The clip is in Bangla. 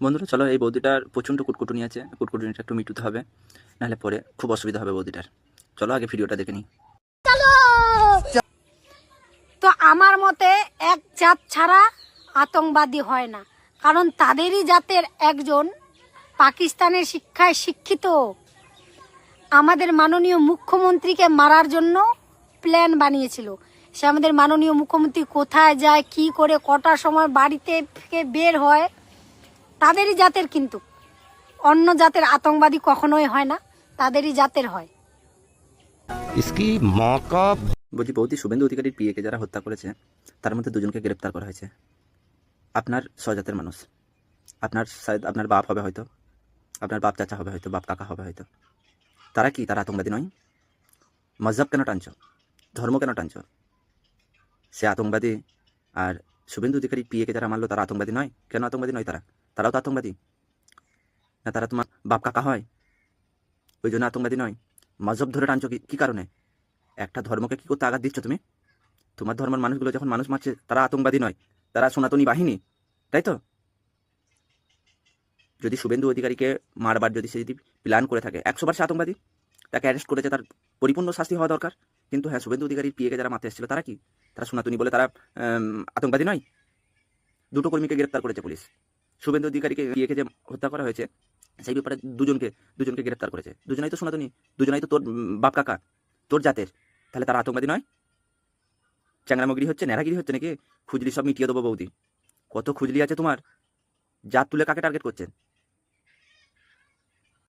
বন্ধুরা চলো, এই বৌদিটার প্রচণ্ড কুটকুটুনি আছে, কুটকুটুনিটা একটু মিটুতে হবে, নাহলে পরে খুব অসুবিধা হবে বৌদিটার। চলো আগে ভিডিওটা দেখে নিই। তো আমার মতে এক জাত ছাড়া আতঙ্কবাদী হয় না, কারণ তাদেরই জাতের একজন পাকিস্তানের শিক্ষায় শিক্ষিত আমাদের মাননীয় মুখ্যমন্ত্রীকে মারার জন্য প্ল্যান বানিয়েছিল। সে আমাদের মাননীয় মুখ্যমন্ত্রী কোথায় যায়, কি করে, কটার সময় বাড়িতে থেকে বের হয়, তাদেরই জাতের। কিন্তু অন্য জাতের আতঙ্কবাদী কখনোই হয় না, তাদেরই জাতের হয়। इसकी माँ का বলছি, বৌদি শুভেন্দু অধিকারীর পিএকে যারা হত্যা করেছে তার মধ্যে দুজনকে গ্রেপ্তার করা হয়েছে। আপনার স্বজাতের মানুষ, আপনার বাপ হবে হয়তো, আপনার বাপ চাচা হবে হয়তো, বাপ কাকা হবে হয়তো। তারা কি, তারা আতঙ্কবাদী নয়? মজহব কেন টানছ, ধর্ম কেন টানছ? সে আতঙ্কবাদী। আর শুভেন্দু অধিকারী পিএকে যারা মারলো তারা আতঙ্কবাদী নয়? কেন আতঙ্কবাদী নয়? তারাও তো আতঙ্কবাদী না? তারা তোমার বাপ কাকা হয়, ওই জন্য আতঙ্কবাদী নয়? মজহব ধরে টানছ কি কারণে? একটা ধর্মকে কি করতে আঘাত দিচ্ছ তুমি? তোমার ধর্মের মানুষগুলো যখন মানুষ মারছে তারা আতঙ্কবাদী নয়, তারা সনাতনী বাহিনী, তাই তো? যদি শুভেন্দু অধিকারীকে মারবার যদি সে যদি প্ল্যান করে থাকে, 100বার সে আতঙ্কবাদী। তাকে অ্যারেস্ট করেছে, তার পরিপূর্ণ শাস্তি হওয়া দরকার। কিন্তু হ্যাঁ, শুভেন্দু অধিকারীর পিএকে যারা মারতে এসেছিল তারা কি, তারা সনাতনী বলে তারা আতঙ্কবাদী নয়? দুটো কর্মীকে গ্রেপ্তার করেছে পুলিশ। শুভেন্দু অধিকারীকে পিএকে যে হত্যা করা হয়েছে সেই ব্যাপারে দুজনকে গ্রেপ্তার করেছে। দুজনাই তো সনাতনী, দুজনাই তো তোর বাপ কাকা, তোর জাতের। তাহলে তারা আতঙ্কবাদী নয়? চ্যাংরামগিরি হচ্ছে, ন্যাড়াগিরি হচ্ছে নাকি? খুজলি সব মিটিয়ে দেবো বৌদি। কত খুজলি আছে তোমার? জাত তুলে কাকে টার্গেট করছেন?